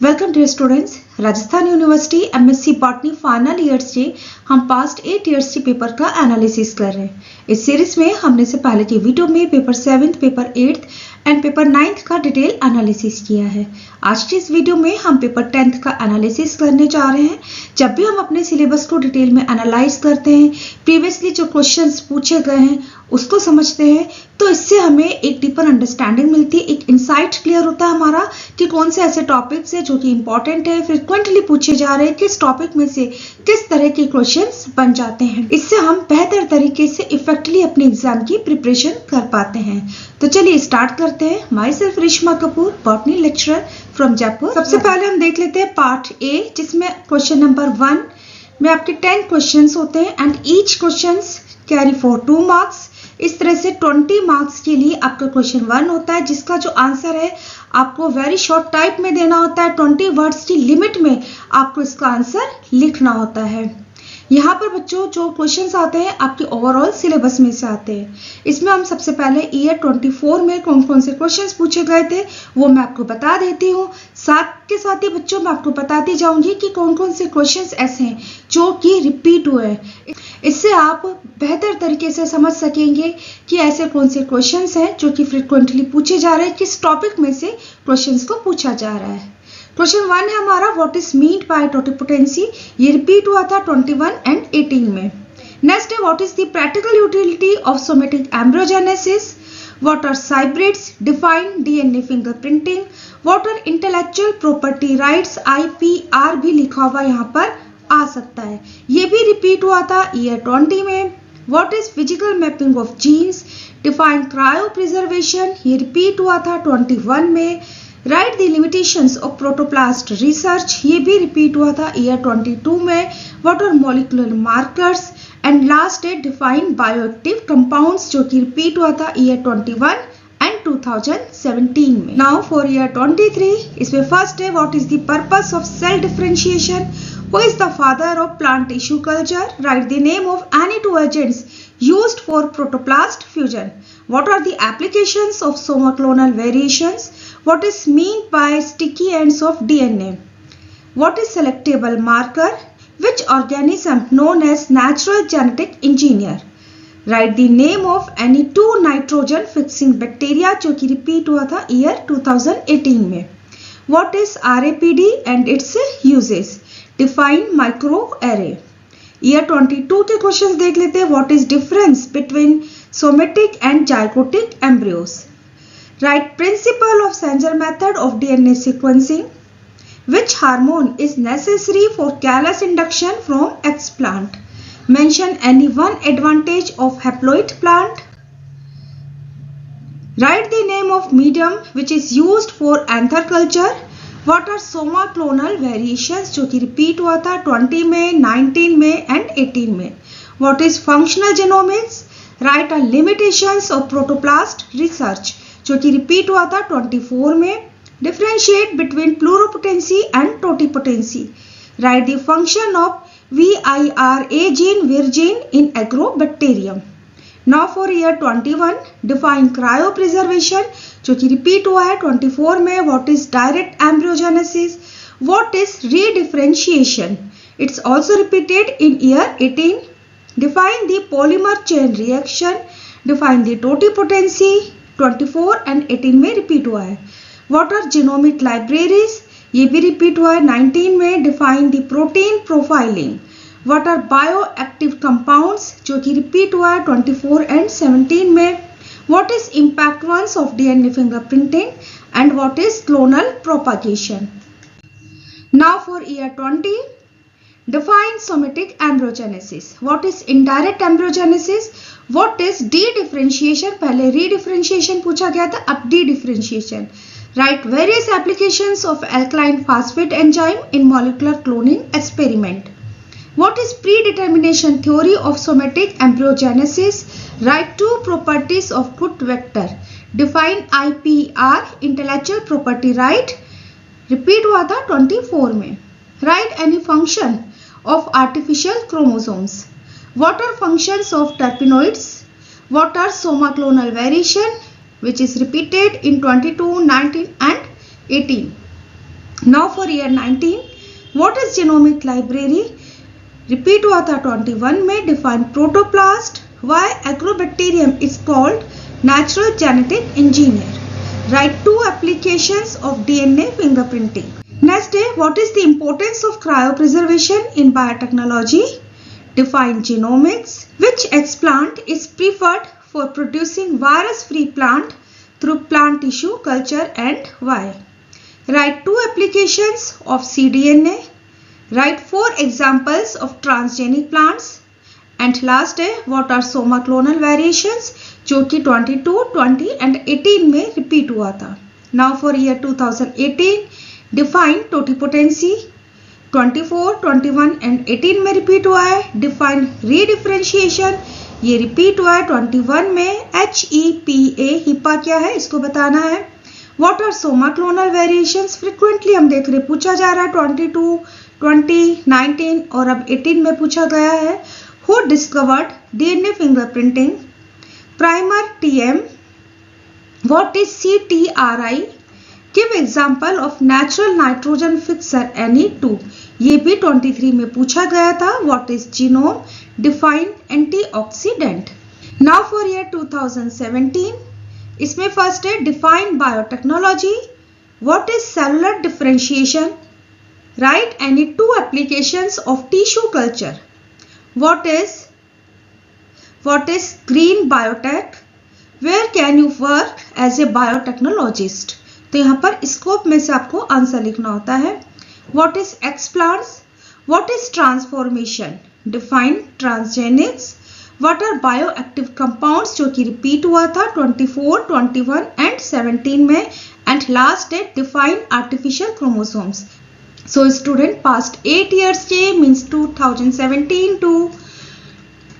Welcome dear students. Rajasthan university MSc botany final years से हम past 8 years के paper का एनालिसिस कर रहे हैं। इस सीरीज में हमने से पहले की वीडियो में paper 7th, paper 8th and paper 9th का डिटेल एनालिसिस किया है। आज की इस वीडियो में हम पेपर 10th का एनालिसिस करने जा रहे हैं। जब भी हम अपने सिलेबस को डिटेल में एनालाइज करते हैं, प्रीवियसली जो क्वेश्चंस पूछे गए हैं उसको समझते हैं, तो इससे हमें एक डीपर अंडरस्टैंडिंग मिलती है, एक इंसाइट क्लियर होता है हमारा कि कौन से ऐसे टॉपिक्स है जो कि इंपॉर्टेंट है, फ्रिक्वेंटली पूछे जा रहे हैं, किस टॉपिक में से किस तरह के क्वेश्चंस बन जाते हैं। इससे हम बेहतर तरीके से इफेक्टिवली अपने एग्जाम की प्रिपरेशन कर पाते हैं। तो चलिए स्टार्ट करते हैं। My self Reshma Kapoor, botany lecturer from Jaipur. सबसे पहले हम देख लेते हैं पार्ट ए, जिसमें क्वेश्चन नंबर 1 में आपके 10 क्वेश्चंस होते हैं and each questions carry for 2 marks. इस तरह से 20 मार्क्स के लिए आपका क्वेश्चन 1 होता है, जिसका जो आंसर है आपको वेरी शॉर्ट टाइप में देना होता है। 20 वर्ड्स की लिमिट में आपको इसका आंसर लिखना होता है। यहाँ पर बच्चों जो क्वेश्चंस आते हैं आपके ओवरऑल सिलेबस में से आते हैं। इसमें हम सबसे पहले ईयर 24 में कौन कौन से क्वेश्चंस पूछे गए थे वो मैं आपको बता देती हूँ। साथ के साथ ही बच्चों मैं आपको बताती जाऊंगी कि कौन कौन से क्वेश्चंस ऐसे हैं जो कि रिपीट हुए हैं। इससे आप बेहतर तरीके से समझ सकेंगे कि ऐसे कौन से क्वेश्चंस हैं जो कि फ्रिक्वेंटली पूछे जा रहे हैं, किस टॉपिक में से क्वेश्चंस को पूछा जा रहा है। क्वेश्चन 1 है हमारा what is meant by totipotency. ये रिपीट हुआ था 21 एंड 18 में। नेक्स्ट है what is the practical utility of somatic embryogenesis. What are hybrids, define DNA fingerprinting. What are intellectual property rights, IPR भी लिखा हुआ यहाँ पर आ सकता है। ये भी रिपीट हुआ था ईयर 20 में। What is physical mapping of genes, define cryopreservation. ये रिपीट हुआ था 21 में। Write the limitations of protoplast research. ये भी रिपीट हुआ था ईयर 22 में। What are molecular markers and last है डिफाइन बायोएक्टिव कंपाउंड्स, जो कि रिपीट हुआ था ईयर 21 एंड 2017 में। नाउ फॉर ईयर 23, इसमें फर्स्ट है what is the purpose of cell differentiation. Who is the father of plant tissue culture? Write the name of any 2 agents used for protoplast fusion. What are the applications of somaclonal variations? What is meant by sticky ends of DNA? What is selectable marker? Which organism known as natural genetic engineer? Write the name of any 2 nitrogen fixing bacteria, जो कि repeat हुआ था year 2018 में। What is RAPD and its uses? Define micro array. Year 22 के questions देख लेते हैं। What is difference between somatic and zygotic embryos. Write principle of Sanger method of DNA sequencing. Which hormone is necessary for callus induction from explant. Mention any one advantage of haploid plant. Write the name of medium which is used for anther culture. What are somaclonal variations, जो कि repeat हुआ था 20 में, 19 में and 18 में। What is functional genomics? Write are limitations of protoplast research, जो कि repeat हुआ था 24 में। Differentiate between pluripotency and totipotency. Write the function of VIRA gene, Vir gene in agrobacterium. Now for year 21, define cryopreservation, जो कि repeat हुआ है 24 में। What is direct embryogenesis. What is रीडिफरेंशिएशन, it's also repeated in year 18। Define the polymer chain reaction. Define the totipotency, 24 and 18 में repeat हुआ है। What are genomic libraries, ये भी रिपीट हुआ है 19 में। Define the protein profiling. What are bioactive compounds, जो कि रिपीट हुआ है 24 एंड 17 में। What is impactance of DNA fingerprinting and what is clonal propagation? Now for year 20, define somatic embryogenesis. What is indirect embryogenesis? What is de-differentiation? पहले re-differentiation पूछा गया था, अब de-differentiation. Write various applications of alkaline phosphate enzyme in molecular cloning experiment. What is predetermination theory of somatic embryogenesis? Write 2 properties of good vector. Define IPR, intellectual property right. Repeat हुआ था 24 में। Write any function of artificial chromosomes. What are functions of terpenoids? What are somaclonal variation, which is repeated in 22, 19 and 18. Now for year 19, what is genomic library? Repeat हुआ था 21 में। Define protoplast, why agrobacterium is called natural genetic engineer. Right 2 applications of DNA fingerprinting. Next day, what is the importance of cryopreservation in biotechnology? Define genomics. Which explant is preferred for producing virus-free plant through plant tissue culture and why? Write 2 applications of cDNA. Write 4 examples of transgenic plants. And last है, what are soma clonal variations, जो कि 22, 20 and 18 में repeat हुआ था। Now for year 2018, define totipotency. 24, 21 and 18 में repeat हुआ है। Define redifferentiation, ये रिपीट हुआ है 21 में। HEPA, HIPA क्या है इसको बताना है। What are soma clonal variations? Frequently हम देख रहे पूछा जा रहा है 22, 20, 19 और अब 18 में पूछा गया है। Who discovered DNA fingerprinting? Primer TM. What is CTRI? Give example of natural nitrogen fixer Ne2. ये भी 23 में पूछा गया था। What is genome? Define antioxidant. Now for year 2017, इसमें फर्स्ट है define biotechnology. What is cellular differentiation? Write any 2 applications of tissue culture. What is green biotech? Where can you work as a biotechnologist? तो यहाँ पर scope में से आपको answer लिखना होता है। What is explants? What is transformation? Define transgenics. What are bioactive compounds, जो कि रिपीट हुआ था 24, 21 and 17 में। And last है define artificial chromosomes. So student past 8 years के means 2017 to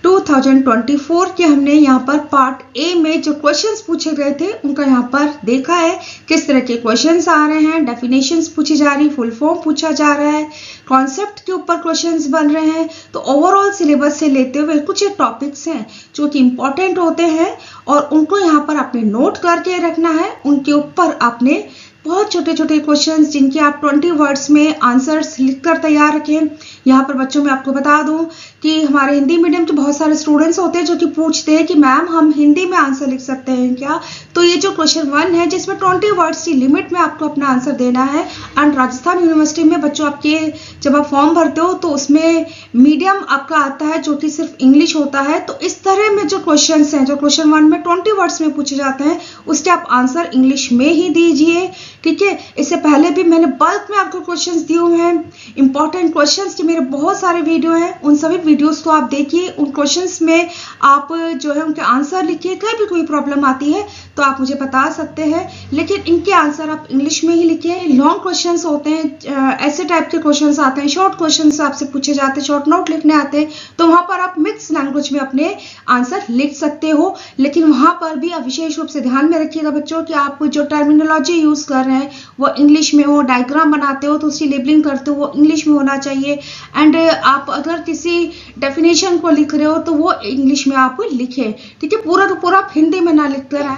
2024 के हमने यहाँ पर पार्ट ए में जो क्वेश्चंस पूछे गए थे उनका यहाँ पर देखा है किस तरह के क्वेश्चंस आ रहे हैं। डेफिनेशंस पूछी जा रही, फुल फॉर्म पूछा जा रहा है, कॉन्सेप्ट के ऊपर क्वेश्चंस बन रहे हैं। तो ओवरऑल सिलेबस से लेते हुए कुछ टॉपिक्स हैं जो कि इम्पोर्टेंट होते हैं और उनको यहाँ पर आपने नोट करके रखना है। उनके ऊपर आपने बहुत छोटे छोटे क्वेश्चंस जिनके आप 20 वर्ड्स में आंसर्स लिखकर तैयार रखें। यहाँ पर बच्चों में आपको बता दूं कि हमारे हिंदी मीडियम के बहुत सारे स्टूडेंट्स होते हैं जो कि पूछते हैं कि मैम हम हिंदी में आंसर लिख सकते हैं क्या? तो ये जो क्वेश्चन 1 है जिसमें 20 वर्ड्स की लिमिट में आपको अपना आंसर देना है। एंड राजस्थान यूनिवर्सिटी में बच्चों आपके जब आप फॉर्म भरते हो तो उसमें मीडियम आपका आता है जो कि सिर्फ इंग्लिश होता है। तो इस तरह में जो क्वेश्चन हैं जो क्वेश्चन 1 में 20 वर्ड्स में पूछे जाते हैं उसके आप आंसर इंग्लिश में ही दीजिए, ठीक है। इससे पहले भी मैंने बल्क में आपको क्वेश्चंस दिए हुए हैं, इंपॉर्टेंट क्वेश्चंस के मेरे बहुत सारे वीडियो हैं, उन सभी वीडियोस को आप देखिए। उन क्वेश्चंस में आप जो है उनके आंसर लिखिए। कहीं भी कोई प्रॉब्लम आती है तो आप मुझे बता सकते हैं, लेकिन इनके आंसर आप इंग्लिश में ही लिखिए। लॉन्ग क्वेश्चंस होते हैं, ऐसे टाइप के क्वेश्चंस आते हैं, शॉर्ट क्वेश्चंस आपसे पूछे जाते हैं, शॉर्ट नोट लिखने आते हैं, तो वहां पर आप मिक्स लैंग्वेज में अपने आंसर लिख सकते हो। लेकिन वहां पर भी आप विशेष रूप से ध्यान में रखिएगा बच्चों कि आप जो टर्मिनोलॉजी यूज कर रहे हैं वो इंग्लिश में हो, डायग्राम बनाते हो तो उसकी लेबलिंग करते हो वो इंग्लिश में होना चाहिए। एंड आप अगर किसी डेफिनेशन को लिख रहे हो तो वो इंग्लिश में आप लिखें, ठीक है। पूरा का पूरा आप हिंदी में ना लिख कर।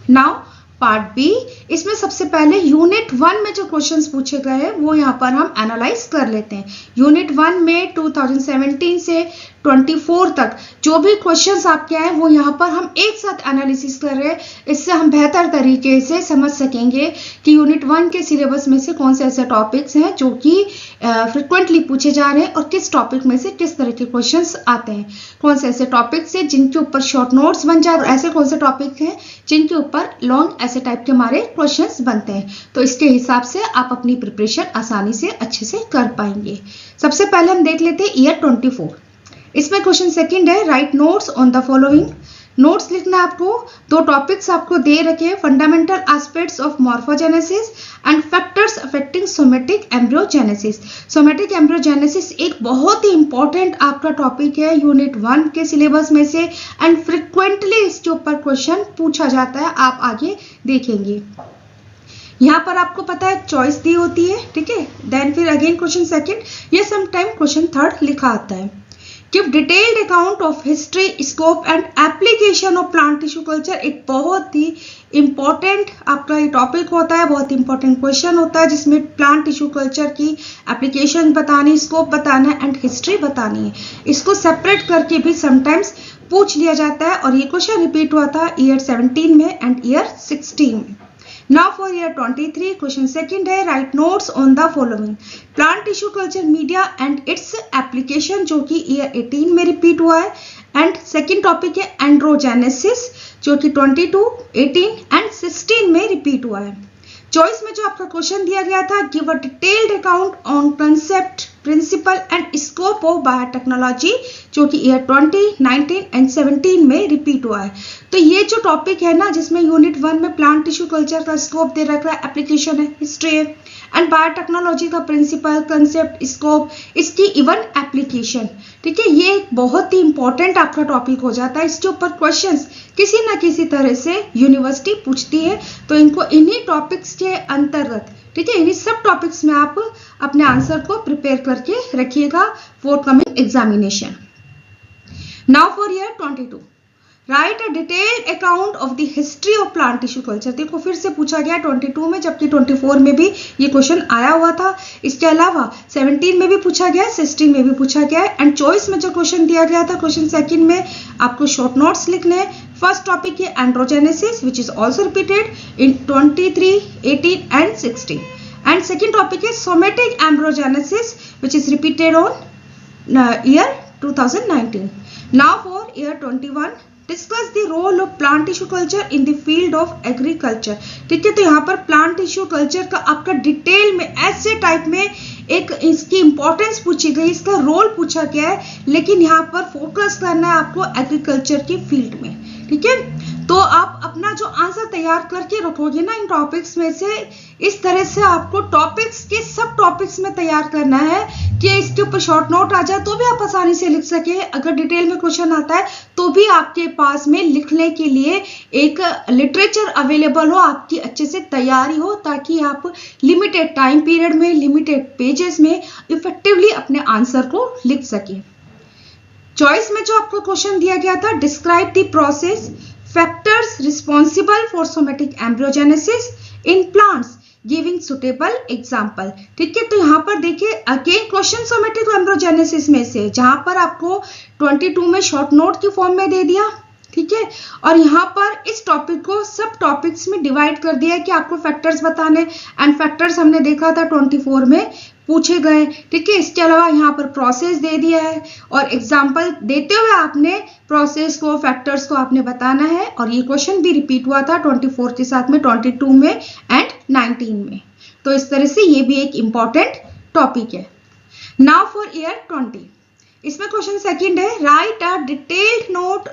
नाउ पार्ट बी, इसमें सबसे पहले यूनिट 1 में जो क्वेश्चंस पूछे गए हैं वो यहाँ पर हम एनालाइज कर लेते हैं। यूनिट 1 में 2017 से 24 तक जो भी क्वेश्चंस आपके आए वो यहाँ पर हम एक साथ एनालिसिस कर रहे हैं। इससे हम बेहतर तरीके से समझ सकेंगे कि यूनिट 1 के सिलेबस में से कौन से ऐसे टॉपिक्स हैं जो कि फ्रिक्वेंटली पूछे जा रहे हैं और किस टॉपिक में से किस तरह के क्वेश्चंस आते हैं। कौन से ऐसे टॉपिक्स हैं जिनके ऊपर शॉर्ट नोट्स बन जाए और ऐसे कौन से टॉपिक हैं जिनके ऊपर लॉन्ग ऐसे टाइप के हमारे क्वेश्चंस बनते हैं। तो इसके हिसाब से आप अपनी प्रिपरेशन आसानी से अच्छे से कर पाएंगे। सबसे पहले हम देख लेते हैं ईयर 24। इसमें क्वेश्चन सेकंड है, write notes on the following. Notes लिखना आपको, 2 टॉपिक्स आपको दे रखे, fundamental aspects of morphogenesis and factors affecting somatic embryogenesis. Somatic embryogenesis एक बहुत ही इंपॉर्टेंट आपका टॉपिक है यूनिट 1 के सिलेबस में से एंड फ्रिक्वेंटली इसके ऊपर क्वेश्चन पूछा जाता है, आप आगे देखेंगे। यहाँ पर आपको पता है चॉइस दी होती है, ठीक है। देन फिर अगेन क्वेश्चन सेकंड, ये समटाइम क्वेश्चन थर्ड लिखा आता है। Give detailed account of history, scope and application of plant tissue culture. एक बहुत ही इम्पॉर्टेंट आपका ये टॉपिक होता है, बहुत इंपॉर्टेंट क्वेश्चन होता है जिसमें प्लांट टिश्यू कल्चर की एप्लीकेशन बतानी, स्कोप बताना है एंड हिस्ट्री बतानी है। इसको सेपरेट करके भी समटाइम्स पूछ लिया जाता है और ये क्वेश्चन रिपीट हुआ था ईयर 17 में एंड ईयर 16 में। Now for year 23 question second है, write notes on the following plant tissue culture media and its application, जो कि ईयर 18 में रिपीट हुआ है। एंड सेकंड टॉपिक है एंड्रोजेनेसिस, जो कि 22, 18 एंड 16 में रिपीट हुआ है। चॉइस में जो आपका क्वेश्चन दिया गया था, give a detailed account on concept, principle and scope of biotechnology, जो कि ईयर 20, 19 एंड 17 में रिपीट हुआ है। तो ये जो टॉपिक है ना, जिसमें यूनिट 1 में प्लांट टिश्यू कल्चर का स्कोप दे रखा है, एप्लीकेशन है, हिस्ट्री है, एंड बायोटेक्नोलॉजी का प्रिंसिपल, कंसेप्ट, स्कोप, इसकी इवन एप्लीकेशन, ठीक है, ये एक बहुत ही इंपॉर्टेंट आपका टॉपिक हो जाता है। इसके ऊपर क्वेश्चंस किसी ना किसी तरह से यूनिवर्सिटी पूछती है, तो इनको इन्हीं टॉपिक्स के अंतर्गत, ठीक है, इन्हीं सब टॉपिक्स में आप अपने आंसर को प्रिपेयर करके रखिएगा for coming examination. Now for year 22, right a detailed account of the history of plant tissue culture. देखो फिर से पूछा गया 22 में, जबकि 24 में भी ये क्वेश्चन आया हुआ था। इसके अलावा 17 में भी पूछा गया, 16 में भी पूछा गया। एंड चॉइस में जो क्वेश्चन दिया गया था क्वेश्चन सेकंड में, आपको शॉर्ट नोट्स लिखने हैं। फर्स्ट टॉपिक है androgenesis, which is also repeated in 23, 18 and 16। And second topic है somatic embryogenesis, which is repeated on year 2019। Now for year 21, discuss the role of plant tissue culture in the field of agriculture. ठीक है, तो यहाँ पर plant tissue culture का आपका detail में ऐसे टाइप में एक इसकी इंपॉर्टेंस पूछी गई, इसका रोल पूछा गया है, लेकिन यहाँ पर फोकस करना है आपको एग्रीकल्चर की फील्ड में। ठीक है, तो आप अपना जो आंसर तैयार करके रखोगे ना इन टॉपिक्स में से, इस तरह से आपको टॉपिक्स के सब टॉपिक्स में तैयार करना है कि इसके ऊपर शॉर्ट नोट आ जाए तो भी आप आसानी से लिख सके। अगर डिटेल में क्वेश्चन आता है तो भी आपके पास में लिखने के लिए एक लिटरेचर अवेलेबल हो, आपकी अच्छे से तैयारी हो, ताकि आप लिमिटेड टाइम पीरियड में, लिमिटेड पेजेस में इफेक्टिवली अपने आंसर को लिख सके। चॉइस में जो आपको क्वेश्चन दिया गया था, describe the process, factors responsible for somatic embryogenesis in plants, giving suitable example. ठीक है, तो यहाँ पर देखिए अगेन क्वेश्चन सोमेटिक एम्ब्रियोजेनेसिस में से, जहां पर आपको 22 में शॉर्ट नोट की फॉर्म में दे दिया। ठीक है, और यहाँ पर इस टॉपिक को सब टॉपिक्स में डिवाइड कर दिया है कि आपको फैक्टर्स बताने, एंड फैक्टर्स हमने देखा था 24 में पूछे गए। ठीक है, इसके अलावा यहाँ पर प्रोसेस दे दिया है और एग्जाम्पल देते हुए आपने प्रोसेस को, फैक्टर्स को आपने बताना है। और ये क्वेश्चन भी रिपीट हुआ था 24 के साथ में, 22 में एंड 19 में। तो इस तरह से ये भी एक इंपॉर्टेंट टॉपिक है। नाउ फॉर ईयर 20, इसमें क्वेश्चन सेकंड है, right a detailed note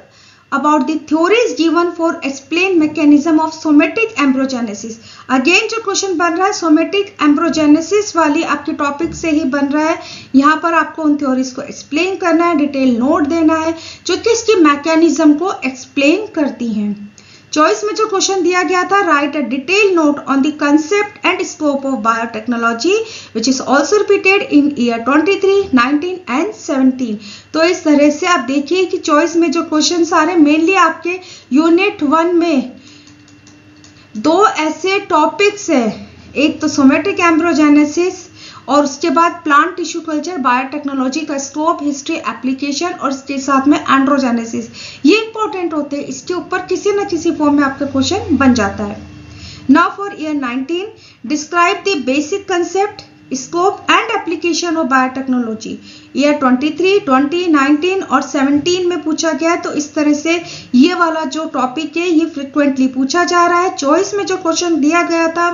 about the theories given for explain mechanism of somatic embryogenesis। Again जो क्वेश्चन बन रहा है सोमेटिक एम्ब्रोजेनेसिस वाली आपके टॉपिक से ही बन रहा है। यहाँ पर आपको उन थ्योरीज को एक्सप्लेन करना है, डिटेल नोट देना है जो कि इसके मैकेनिज्म को एक्सप्लेन करती हैं। चॉइस में जो क्वेश्चन दिया गया था, right a detail note on the concept and scope of biotechnology, which is also repeated in year 23, 19 and 17। तो इस तरह से आप देखिए कि चॉइस में जो क्वेश्चन सारे मेनली आपके यूनिट 1 में दो ऐसे टॉपिक्स है, एक तो सोमेटिक एम्ब्रोजेनेसिस और उसके बाद प्लांट टिश्यू कल्चर, बायोटेक्नोलॉजी का स्कोप, हिस्ट्री, एप्लीकेशन और इसके साथ में एंड्रोजेनेसिस। ये इंपॉर्टेंट होते हैं, इसके ऊपर किसी न किसी फॉर्म में आपका क्वेश्चन बन जाता है। Now for year 19, describe the basic concept, scope and application of biotechnology. Year 23, 20, 19 और 17 में पूछा गया है। तो इस तरह से ये वाला जो टॉपिक है ये फ्रिक्वेंटली पूछा जा रहा है। चॉइस में जो क्वेश्चन दिया गया था,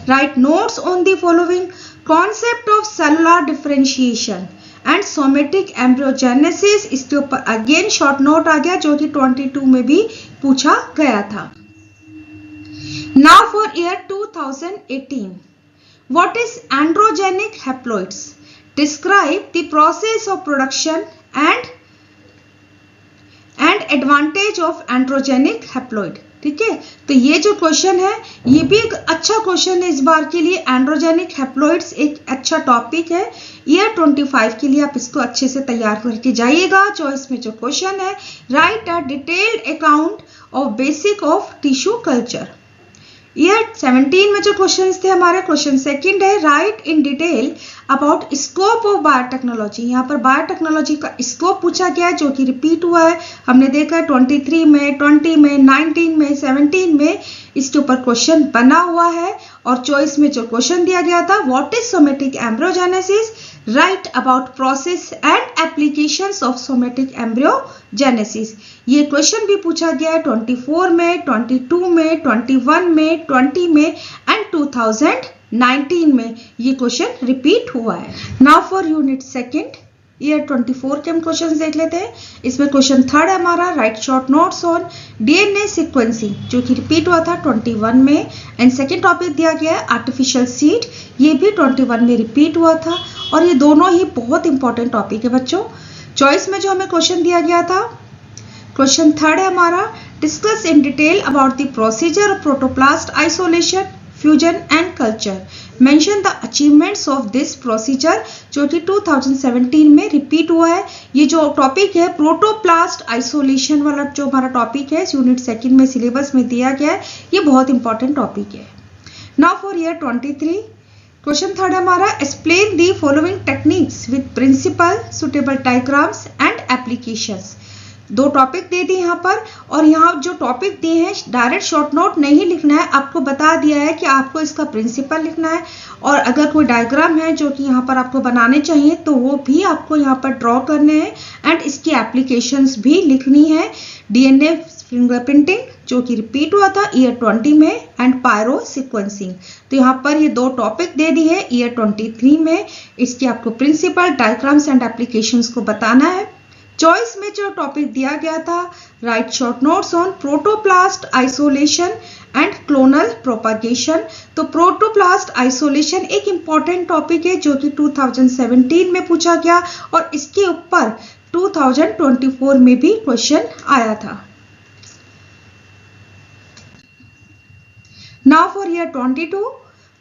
right notes on the following concept of cellular differentiation and somatic embryogenesis. इसके ऊपर अगेन शॉर्ट नोट आ गया जो कि 22 में भी पूछा गया था। Now for year 2018, what is androgenic haploids, describe the process of production and advantage of androgenic haploid. ठीक है, तो ये जो क्वेश्चन है ये भी एक अच्छा क्वेश्चन है इस बार के लिए। एंड्रोजेनिक हैप्लॉइड्स एक अच्छा टॉपिक है। ईयर 25 के लिए आप इसको अच्छे से तैयार करके जाइएगा। चॉइस में जो क्वेश्चन है, right a detailed account of basic of tissue culture. Year 17 में जो क्वेश्चंस थे हमारे, क्वेश्चन सेकंड है write in detail about scope of biotechnology. यहाँ पर बायोटेक्नोलॉजी का स्कोप पूछा गया है जो कि रिपीट हुआ है। हमने देखा है 23 में, 20 में, 19 में, 17 में इसके ऊपर क्वेश्चन बना हुआ है। और चॉइस में जो क्वेश्चन दिया गया था, what is somatic embryogenesis, right about process and applications of somatic embryogenesis. ये क्वेश्चन भी पूछा गया है 24 में, 22 में, 21 में, 20 में एंड 2019 में ये क्वेश्चन रिपीट हुआ है। Now for unit second year 24 के हम क्वेश्चन देख लेते हैं। इसमें क्वेश्चन थर्ड है हमारा right short notes on DNA sequencing, जो कि रिपीट हुआ था 21 में। एंड सेकंड टॉपिक दिया गया है आर्टिफिशियल सीड, ये भी 21 में रिपीट हुआ था। और ये दोनों ही बहुत इंपॉर्टेंट टॉपिक है बच्चों। चॉइस में जो हमें क्वेश्चन दिया गया था, क्वेश्चन थर्ड है हमारा discuss in detail about the procedure of protoplast isolation, fusion and culture, mention the achievements of this procedure, जो कि 2017 में रिपीट हुआ है। ये जो टॉपिक है प्रोटोप्लास्ट आइसोलेशन वाला जो हमारा टॉपिक है यूनिट सेकंड में सिलेबस में दिया गया है, ये बहुत इंपॉर्टेंट टॉपिक है। Now for year 23 question third हमारा explain the following techniques with principle, suitable diagrams and applications. दो टॉपिक दे दिए यहाँ पर, और यहाँ जो टॉपिक दिए हैं डायरेक्ट शॉर्ट नोट नहीं लिखना है, आपको बता दिया है कि आपको इसका प्रिंसिपल लिखना है। और अगर कोई डायग्राम है जो कि यहाँ पर आपको बनाने चाहिए तो वो भी आपको यहाँ पर ड्रॉ करने हैं एंड इसकी एप्लीकेशंस भी लिखनी है। डीएनए फिंगरप्रिंटिंग जो कि रिपीट हुआ था ईयर 20 में एंड पायरो सीक्वेंसिंग। तो यहाँ पर ये दो टॉपिक दे दी है ईयर 23 में, इसके आपको प्रिंसिपल, डायग्राम्स एंड एप्लीकेशंस को बताना है। चॉइस में जो टॉपिक दिया गया था right short notes on protoplast isolation and clonal propagation. तो प्रोटोप्लास्ट आइसोलेशन एक इंपॉर्टेंट टॉपिक है जो कि 2017 में पूछा गया और इसके ऊपर 2024 में भी क्वेश्चन आया था। Now for year 22,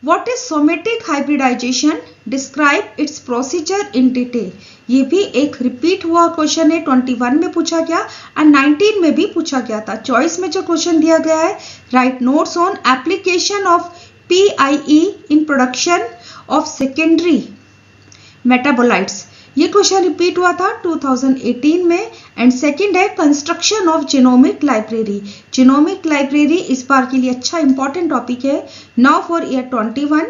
what is somatic hybridization? Describe its procedure in detail. ये भी एक रिपीट हुआ क्वेश्चन है, 21 में पूछा गया और 19 में भी पूछा गया था। चॉइस में जो क्वेश्चन दिया गया है write notes on application of PIE in production of secondary metabolites. ये क्वेश्चन रिपीट हुआ था 2018 में। एंड सेकंड है construction of genomic library. Genomic library इस बार के लिए अच्छा इंपॉर्टेंट टॉपिक है। Now for year 21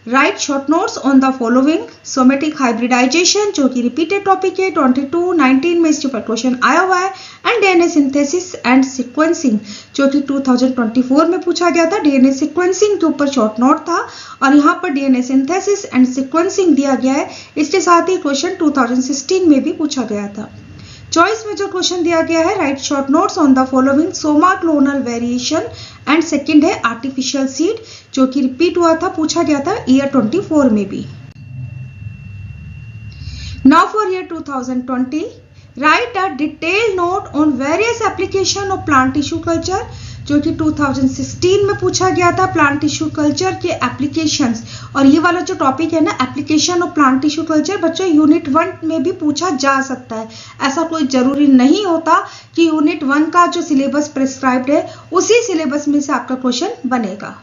write short notes on the following somatic hybridization, जो कि रिपीटेड टॉपिक है 22, 19 में इसके ऊपर क्वेश्चन आया हुआ है। And DNA synthesis and sequencing जो कि 2024 में पूछा गया था। डीएनए सीक्वेंसिंग के ऊपर शॉर्ट नोट था और यहाँ पर डीएनए सिंथेसिस एंड सीक्वेंसिंग दिया गया है। इसके साथ ही क्वेश्चन 2016 में भी पूछा गया था। चॉइस में जो क्वेश्चन दिया गया है right short notes on the following Soma clonal variation and second है आर्टिफिशियल सीड, जो कि रिपीट हुआ था, पूछा गया था ईयर 24 में भी। Now for year 2020 right a detail note on various application of plant tissue culture, जो कि 2016 में पूछा गया था। प्लांट टिश्यू कल्चर के एप्लीकेशंस, और ये वाला जो टॉपिक है ना application of plant tissue culture, बच्चों यूनिट 1 में भी पूछा जा सकता है। ऐसा कोई जरूरी नहीं होता कि यूनिट 1 का जो सिलेबस प्रिस्क्राइब्ड है उसी सिलेबस में से आपका क्वेश्चन बनेगा।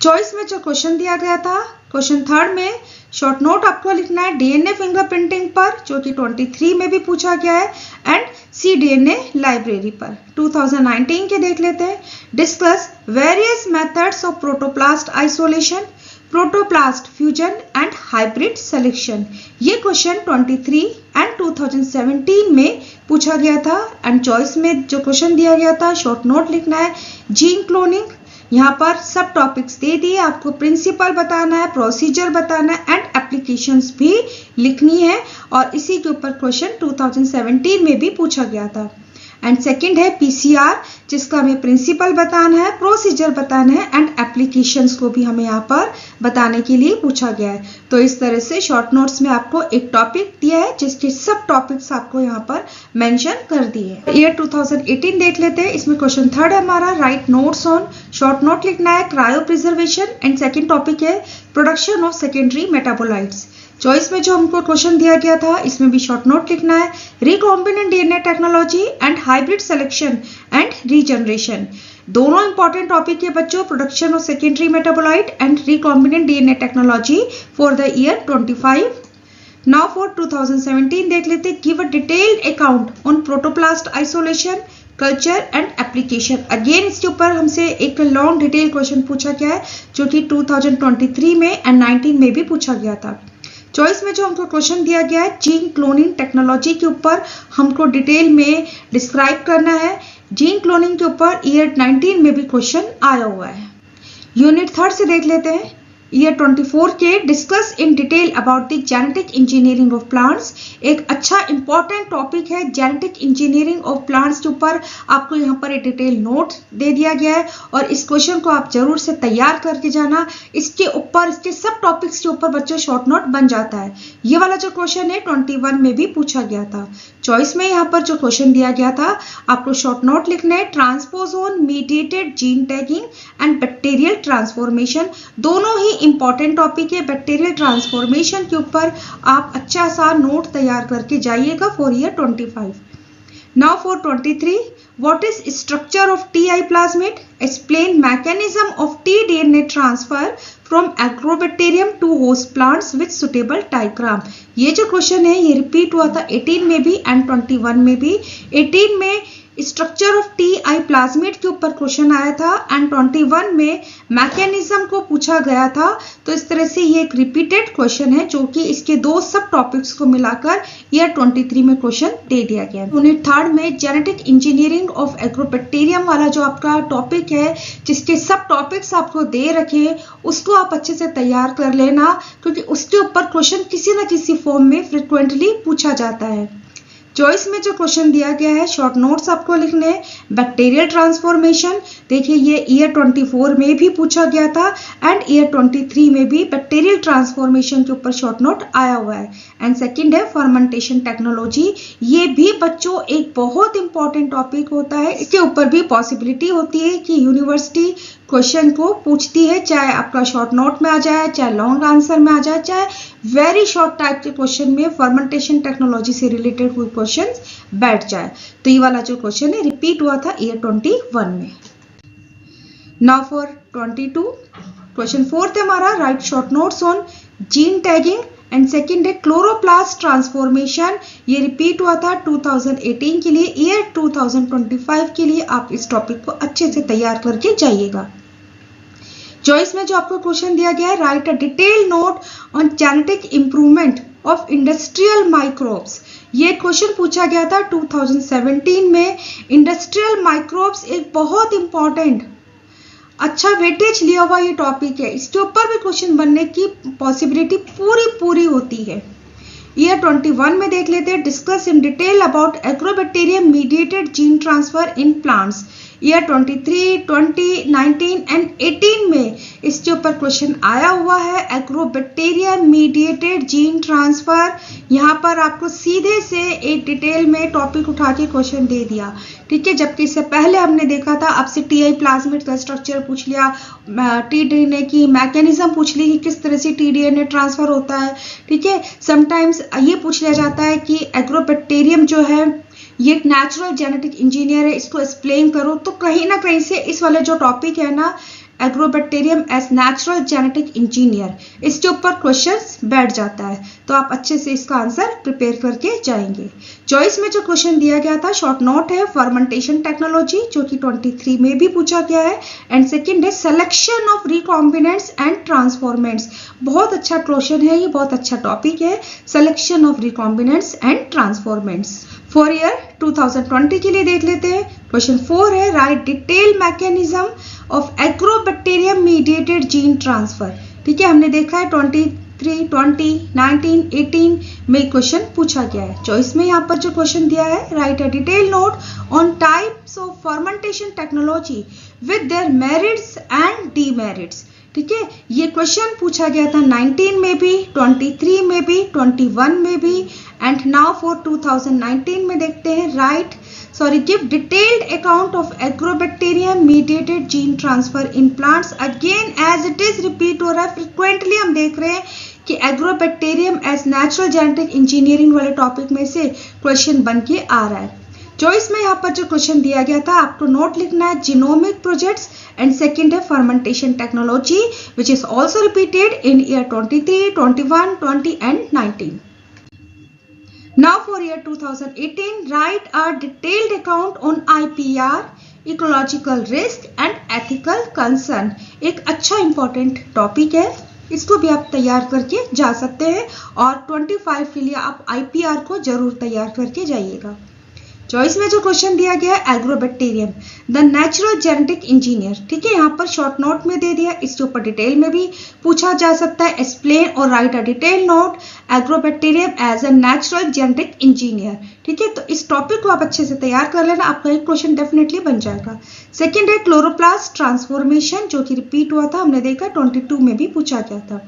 चॉइस में जो क्वेश्चन दिया गया था क्वेश्चन थर्ड में शॉर्ट नोट आपको लिखना है डीएनए फिंगरप्रिंटिंग पर, जो कि 23 में भी पूछा गया है, एंड cDNA लाइब्रेरी पर। 2019 के देख लेते हैं। Discuss various methods of protoplast isolation, protoplast fusion and hybrid selection. ये क्वेश्चन 23 एंड 2017 में पूछा गया था। एंड चॉइस में जो क्वेश्चन दिया गया था शॉर्ट नोट लिखना है जीन क्लोनिंग। यहाँ पर सब टॉपिक्स दे दिए, आपको प्रिंसिपल बताना है, प्रोसीजर बताना है एंड एप्लीकेशंस भी लिखनी है। और इसी के ऊपर क्वेश्चन 2017 में भी पूछा गया था। एंड सेकंड है PCR, जिसका हमें प्रिंसिपल बताना है, प्रोसीजर बताना है एंड एप्लीकेशंस को भी हमें यहाँ पर बताने के लिए पूछा गया है। तो इस तरह से शॉर्ट नोट्स में आपको एक टॉपिक दिया है जिसके सब टॉपिक्स आपको यहाँ पर मेंशन कर दिए हैं। ईयर 2018 देख लेते हैं। इसमें क्वेश्चन थर्ड है हमारा write notes on, short note लिखना है cryopreservation and second topic है production of secondary metabolites. Choice में जो हमको क्वेश्चन दिया गया था इसमें भी शॉर्ट नोट लिखना है, recombinant DNA technology and hybrid selection and regeneration. दोनों इंपॉर्टेंट टॉपिक है बच्चों, production of secondary metabolite and recombinant DNA technology for the year 25। Now for 2017 देख लेते, give a detailed account on protoplast isolation, culture and application. Again इसके ऊपर हमसे एक long detail question पूछा गया है जो कि 2023 में एंड 19 में भी पूछा गया था। चॉइस में जो हमको क्वेश्चन दिया गया है, जीन क्लोनिंग टेक्नोलॉजी के ऊपर हमको डिटेल में डिस्क्राइब करना है। जीन क्लोनिंग के ऊपर ईयर 19 में भी क्वेश्चन आया हुआ है। यूनिट 3 से देख लेते हैं, ईयर 24 के discuss in detail about the genetic engineering of plants. एक अच्छा इंपॉर्टेंट टॉपिक है जेनेटिक इंजीनियरिंग ऑफ प्लांट्स के ऊपर आपको यहाँ पर एक डिटेल नोट दे दिया गया है और इस क्वेश्चन को आप जरूर से तैयार करके जाना। इसके ऊपर इसके सब टॉपिक्स के ऊपर बच्चों शॉर्ट नोट बन जाता है। ये वाला जो क्वेश्चन है 21 में भी पूछा गया था। चॉइस में यहाँ पर जो क्वेश्चन दिया गया था आपको शॉर्ट नोट लिखना है, transposon mediated gene tagging and bacterial transformation. दोनों ही इंपॉर्टेंट टॉपिक है। बैक्टीरियल ट्रांसफॉर्मेशन के ऊपर आप अच्छा सा नोट तैयार करके जाइएगा for year 25। Now for 23, what is structure of T plasmid, explain mechanism of T DNA transfer from Agrobacterium to host plants with suitable diagram. ये जो क्वेश्चन है ये रिपीट हुआ था 18 में भी एंड 21 में भी। 18 में स्ट्रक्चर ऑफ टी प्लाज्मिड के ऊपर क्वेश्चन आया था एंड 21 में मैकेनिज्म को पूछा गया था। तो इस तरह से ये एक रिपीटेड क्वेश्चन है जो कि इसके दो सब टॉपिक्स को मिलाकर ईयर 23 में क्वेश्चन दे दिया गया। यूनिट 3 में जेनेटिक इंजीनियरिंग ऑफ एग्रोबैक्टीरियम वाला जो आपका टॉपिक है जिसके सब टॉपिक्स आपको दे रखे उसको आप अच्छे से तैयार कर लेना क्योंकि उसके ऊपर क्वेश्चन किसी न किसी फॉर्म में फ्रिक्वेंटली पूछा जाता है। चॉइस में जो क्वेश्चन दिया गया है शॉर्ट नोट्स आपको लिखने हैं, बैक्टीरियल ट्रांसफॉर्मेशन। देखिए ये ईयर 24 में भी पूछा गया था एंड ईयर 23 में भी बैक्टीरियल ट्रांसफॉर्मेशन के ऊपर शॉर्ट नोट आया हुआ है। एंड सेकंड है फर्मेंटेशन टेक्नोलॉजी। ये भी बच्चों एक बहुत इंपॉर्टेंट टॉपिक होता है। इसके ऊपर भी पॉसिबिलिटी होती है कि यूनिवर्सिटी क्वेश्चन को पूछती है, चाहे आपका शॉर्ट नोट में आ जाए, चाहे लॉन्ग आंसर में आ जाए, चाहे वेरी शॉर्ट टाइप के क्वेश्चन में फर्मेंटेशन टेक्नोलॉजी से रिलेटेड कोई क्वेश्चन बैठ जाए। तो ये वाला जो क्वेश्चन है रिपीट हुआ था ईयर 21 में। नाउ फॉर 22, क्वेश्चन 4 हमारा, right short notes on gene tagging and second है क्लोरोप्लास्ट ट्रांसफॉर्मेशन। ये रिपीट हुआ था 2018 के लिए। ईयर 2025 के लिए आप इस टॉपिक को अच्छे से तैयार करके जाइएगा। चॉइस में जो आपको क्वेश्चन दिया गया है, right a detail note on genetic improvement of industrial microbes. ये क्वेश्चन पूछा गया था 2017 में। इंडस्ट्रियल माइक्रोब्स एक बहुत इंपॉर्टेंट अच्छा वेटेज लिया हुआ ये टॉपिक है। इसके ऊपर भी क्वेश्चन बनने की पॉसिबिलिटी पूरी होती है। ईयर 21 में देख लेते हैं, discuss in detail about agrobacterium mediated gene transfer in plants. Year 23, 20, 19 and 18 में इसके ऊपर क्वेश्चन आया हुआ है, एग्रोबैक्टीरियम मीडिएटेड जीन ट्रांसफर। यहाँ पर आपको सीधे से एक डिटेल में टॉपिक उठा के क्वेश्चन दे दिया, ठीक है। जबकि इससे पहले हमने देखा था, आपसे टी प्लाज्मिड का स्ट्रक्चर पूछ लिया, टी-डीएनए की मैकेनिज्म पूछ ली कि किस तरह से टी-डीएनए ट्रांसफर होता है, ठीक है। समटाइम्स ये पूछ लिया जाता है कि एग्रोबैक्टीरियम जो है ये एक नेचुरल जेनेटिक इंजीनियर है, इसको एक्सप्लेन करो। तो कहीं ना कहीं से इस वाले जो टॉपिक है ना, Agrobacterium as natural genetic engineer, इसके ऊपर क्वेश्चंस बैठ जाता है। तो आप अच्छे से इसका आंसर प्रिपेयर करके जाएंगे। चॉइस में जो क्वेश्चन दिया गया था शॉर्ट नोट है फर्मेंटेशन टेक्नोलॉजी, जो कि 23 में भी पूछा गया है। एंड सेकंड है selection of recombinants and transformants. बहुत अच्छा क्वेश्चन है, ये बहुत अच्छा टॉपिक है, selection of recombinants and transformants. For year 2020 के लिए देख लेते हैं, क्वेश्चन 4 है, right detail mechanism of Agrobacterium mediated gene transfer. ठीक है, हमने देखा है 23, 20, 19, 18 में क्वेश्चन पूछा गया है। चॉइस में यहाँ पर जो क्वेश्चन दिया है, right a detail note on types of fermentation technology with their merits and demerits. ठीक है, ये क्वेश्चन पूछा गया था 19 में भी, 23 में भी, 21 में भी एंड नाउ फॉर 2019 में देखते हैं give detailed account of Agrobacterium mediated gene transfer in plants. Again as it is repeat हो रहा है, फ्रिक्वेंटली हम देख रहे हैं कि Agrobacterium as natural genetic engineering वाले टॉपिक में से क्वेश्चन बन के आ रहा है। चॉइस में यहाँ पर जो क्वेश्चन दिया गया था आपको नोट लिखना है जीनोमिक प्रोजेक्ट्स एंड सेकंड है fermentation technology which is also repeated in year 23, 21, 20 and 19। Now for year 2018, write a detailed account on IPR, ecological risk and ethical concern। एक अच्छा इंपॉर्टेंट टॉपिक है, इसको भी आप तैयार करके जा सकते हैं और 25 के लिए आप IPR को जरूर तैयार करके जाइएगा। चॉइस में जो क्वेश्चन दिया गया है agrobacterium the natural genetic engineer, ठीक है, यहाँ पर शॉर्ट नोट में दे दिया, इसके ऊपर डिटेल में भी पूछा जा सकता है। एक्सप्लेन और write a detail note Agrobacterium as a natural genetic engineer, ठीक है। तो इस टॉपिक को आप अच्छे से तैयार कर लेना, आपका एक क्वेश्चन डेफिनेटली बन जाएगा। सेकेंड है क्लोरोप्लास्ट ट्रांसफॉर्मेशन जो कि रिपीट हुआ था, हमने देखा 22 में भी पूछा गया था।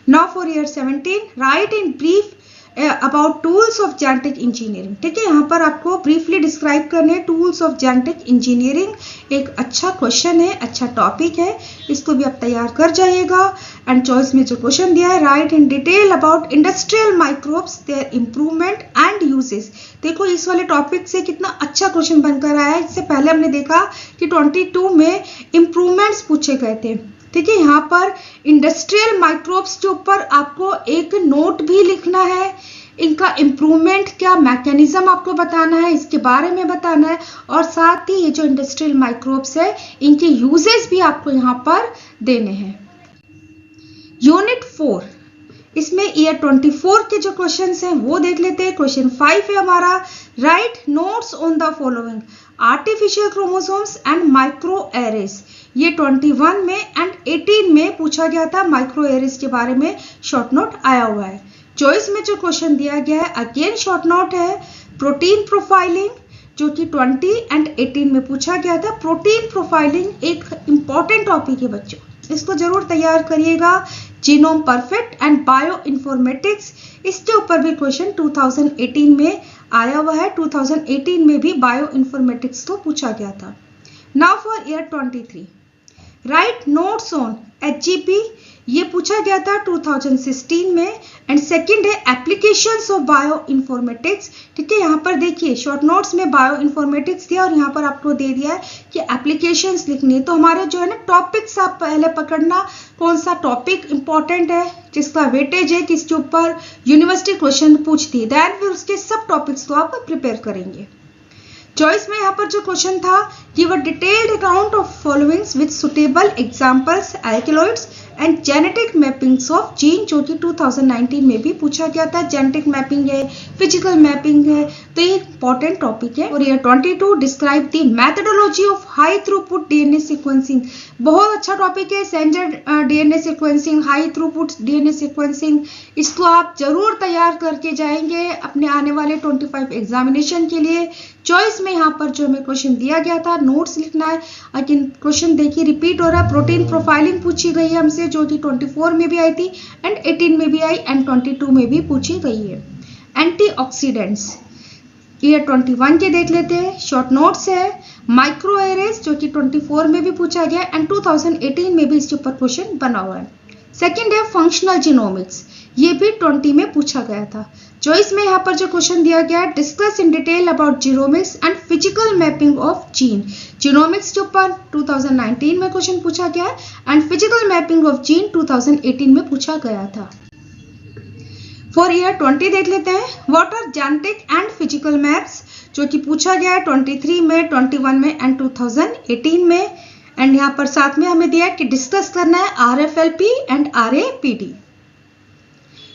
Now for year 17 right in brief about tools of genetic engineering, ठीक है, यहाँ पर आपको ब्रीफली डिस्क्राइब करने टूल्स ऑफ जेनेटिक इंजीनियरिंग। एक अच्छा क्वेश्चन है, अच्छा टॉपिक है, इसको भी आप तैयार कर जाइएगा। एंड चॉइस में जो क्वेश्चन दिया है write in detail about industrial microbes their improvement and uses. देखो इस वाले टॉपिक से कितना अच्छा क्वेश्चन बनकर आया है। इससे पहले हमने देखा कि 22 में इंप्रूवमेंट्स पूछे गए थे, ठीक है। यहाँ पर इंडस्ट्रियल माइक्रोब्स के ऊपर आपको एक नोट भी लिखना है, इनका इम्प्रूवमेंट क्या मैकेनिज्म आपको बताना है, इसके बारे में बताना है, और साथ ही ये जो इंडस्ट्रियल माइक्रोब्स है इनके यूजेस भी आपको यहाँ पर देने हैं। यूनिट 4 इसमें ईयर 24 के जो क्वेश्चंस हैं वो देख लेते हैं। क्वेश्चन 5 है हमारा write notes on the following artificial chromosomes and micro arrays. ये 21 में एंड 18 में पूछा गया था, माइक्रो एरेज के बारे में शॉर्ट नोट आया हुआ है। चॉइस में जो क्वेश्चन दिया गया है अगेन शॉर्ट नोट है प्रोटीन प्रोफाइलिंग जो कि 20 एंड 18 में पूछा गया था। प्रोटीन प्रोफाइलिंग एक इंपॉर्टेंट टॉपिक है बच्चों, इसको जरूर तैयार करिएगा। Genome perfect and bio informatics, इसके ऊपर भी क्वेश्चन 2018 में आया हुआ है। 2018 में भी बायो इन्फॉर्मेटिक्स को पूछा गया था। Now for year 23 right notes on HGP, ये पूछा गया था 2016 में। एंड सेकंड है एप्लीकेशंस ऑफ बायो इन्फॉर्मेटिक्स, ठीक है। यहाँ पर देखिए शॉर्ट नोट्स में बायो इन्फॉर्मेटिक्स दिया और यहाँ पर आपको दे दिया है कि एप्लीकेशंस लिखनी है। तो हमारे जो है ना टॉपिक्स आप पहले पकड़ना, कौन सा टॉपिक इंपॉर्टेंट है जिसका वेटेज है, किसके ऊपर यूनिवर्सिटी क्वेश्चन पूछती है, देन फिर उसके सब टॉपिक्स को आप प्रिपेयर करेंगे। चॉइस में यहाँ पर जो क्वेश्चन था give a detailed account of followings with suitable examples alkaloids and genetic mappings of gene, जो कि 2019 में भी पूछा गया था। जेनेटिक मैपिंग है, फिजिकल मैपिंग है, तो ये इंपॉर्टेंट टॉपिक है। और ये 22 describe the methodology of high throughput DNA sequencing, बहुत अच्छा टॉपिक है। सेंजर DNA sequencing, high throughput DNA sequencing, इसको आप जरूर तैयार करके जाएंगे अपने आने वाले 25 एग्जामिनेशन के लिए। चॉइस में यहाँ पर जो हमें क्वेश्चन दिया गया था नोट्स लिखना है। लेकिन क्वेश्चन देखिए रिपीट हो रहा है। प्रोटीन प्रोफाइलिंग पूछी गई है हमसे जो कि 24 में भी आई थी एंड 18 में भी आई एंड 22 में भी पूछी गई है। एंटीऑक्सीडेंट्स ईयर 21 के देख लेते हैं। शॉर्ट नोट्स है माइक्रो एरेज जो कि 24 में भी पूछा गया एंड 2018 में भी इसके ऊपर क्वेश्चन बना हुआ है। सेकेंड है फंक्शनल जीनोमिक्स, ये भी 20 में पूछा गया था। चॉइस में यहाँ पर जो क्वेश्चन दिया गया है discuss in detail about genomics and physical mapping of gene. Genomics के ऊपर 2019 में क्वेश्चन पूछा गया है and physical mapping of gene 2018 में पूछा गया था। फॉर ईयर 20 देख लेते हैं what are genetic and physical maps, जो कि पूछा गया है 23 में, 21 में एंड 2018 में। एंड यहाँ पर साथ में हमें दिया है कि डिस्कस करना है RFLP एंड RAPD।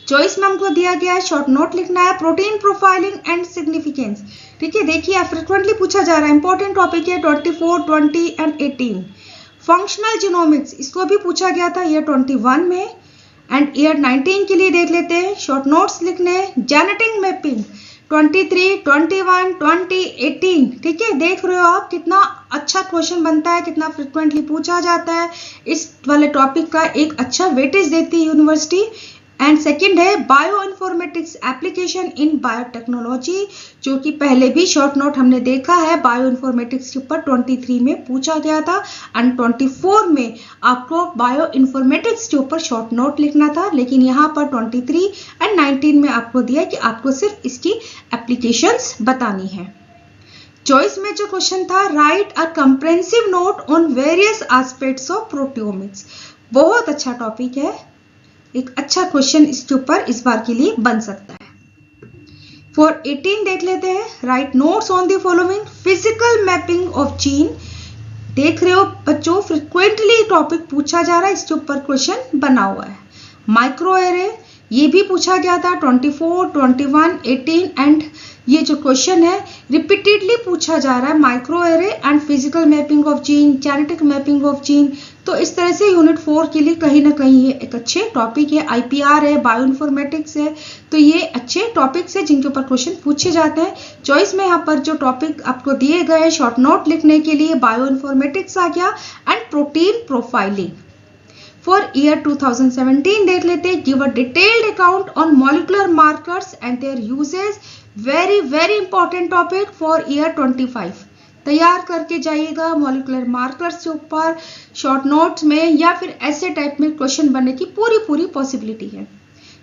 चॉइस में हमको दिया गया है शॉर्ट नोट लिखना है प्रोटीन प्रोफाइलिंग एंड सिग्निफिकेंस, ठीक है। देखिए फ्रिक्वेंटली पूछा जा रहा है, इंपॉर्टेंट टॉपिक है 24, 20 एंड 18। फंक्शनल जीनोमिक्स, इसको भी पूछा गया था ईयर 21 में एंड ईयर 19 के लिए देख लेते हैं शॉर्ट नोट्स लिखने। जेनेटिक मैपिंग 23, 21, 20, 18, ठीक है। देख रहे हो आप कितना अच्छा क्वेश्चन बनता है, कितना फ्रिक्वेंटली पूछा जाता है। इस वाले टॉपिक का एक अच्छा वेटेज देती है यूनिवर्सिटी। एंड सेकंड है bio informatics application in biotechnology, जो कि पहले भी शॉर्ट नोट हमने देखा है बायो इन्फॉर्मेटिक्स के ऊपर 23 में पूछा गया था एंड 24 में आपको बायो इन्फॉर्मेटिक्स के ऊपर शॉर्ट नोट लिखना था, लेकिन यहाँ पर 23 एंड 19 में आपको दिया कि आपको सिर्फ इसकी एप्लीकेशंस बतानी है। चॉइस में जो क्वेश्चन था, right a comprehensive note on various aspects of proteomics, बहुत अच्छा टॉपिक है, एक अच्छा क्वेश्चन इसके ऊपर इस बार के लिए बन सकता है। फॉर 18 देख लेते हैं, right notes on the following physical mapping of gene. देख रहे हो बच्चों, फ्रिक्वेंटली टॉपिक पूछा जा रहा है, इसके ऊपर क्वेश्चन बना हुआ है। माइक्रो एरे ये भी पूछा गया था 24, 21, 18 एंड ये जो क्वेश्चन है रिपीटेडली पूछा जा रहा है, micro array and physical mapping of gene, genetic mapping of gene. तो इस तरह से यूनिट 4 के लिए कहीं ना कहीं ये एक अच्छे टॉपिक है, आईपीआर है, बायो इन्फॉर्मेटिक्स है, तो ये अच्छे टॉपिक्स है जिनके ऊपर क्वेश्चन पूछे जाते हैं। चॉइस में यहाँ पर जो टॉपिक आपको दिए गए शॉर्ट नोट लिखने के लिए बायो इन्फॉर्मेटिक्स आ गया and protein profiling. For year 2017 देख लेते हैं, give a detailed account on molecular markers and there uses, very important topic for year 25। तैयार करके जाइएगा मॉलिक्यूलर मार्कर्स के ऊपर शॉर्ट नोट्स में, या फिर ऐसे टाइप में क्वेश्चन बनने की पूरी पॉसिबिलिटी है।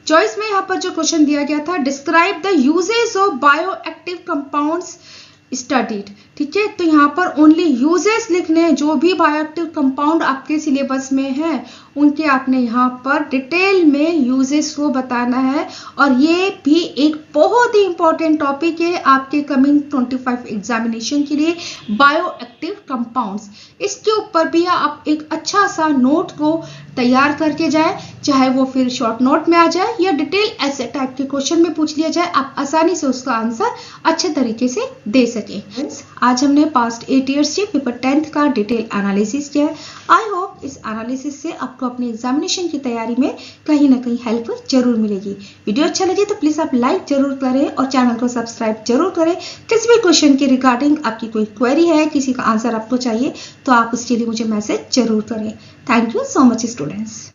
चॉइस में यहाँ पर जो क्वेश्चन दिया गया था, describe the uses of bioactive compounds studied, ठीक है, तो यहाँ पर ओनली यूजेस लिखने हैं, जो भी बायोएक्टिव कंपाउंड आपके सिलेबस में है उनके आपने यहाँ पर डिटेल में यूजेस को बताना है। और ये भी एक बहुत ही इंपॉर्टेंट टॉपिक है आपके कमिंग 25 एग्जामिनेशन के लिए, बायोएक्टिव कंपाउंड्स। इसके ऊपर भी आप एक अच्छा सा नोट को तैयार करके जाए, चाहे वो फिर शॉर्ट नोट में आ जाए या डिटेल ऐसे टाइप के क्वेश्चन में पूछ लिया जाए, आप आसानी से उसका आंसर अच्छे तरीके से दे सके। आज हमने पास्ट 8 ईयर्स के पेपर 10th का डिटेल एनालिसिस किया है। आई होप इस एनालिसिस से आपको अपने एग्जामिनेशन की तैयारी में कहीं ना कहीं हेल्प जरूर मिलेगी। वीडियो अच्छा लगे तो प्लीज आप लाइक जरूर करें और चैनल को सब्सक्राइब जरूर करें। किसी भी क्वेश्चन के रिगार्डिंग आपकी कोई क्वेरी है, किसी का आंसर आपको चाहिए, तो आप उसके लिए मुझे मैसेज जरूर करें। Thank you so much students.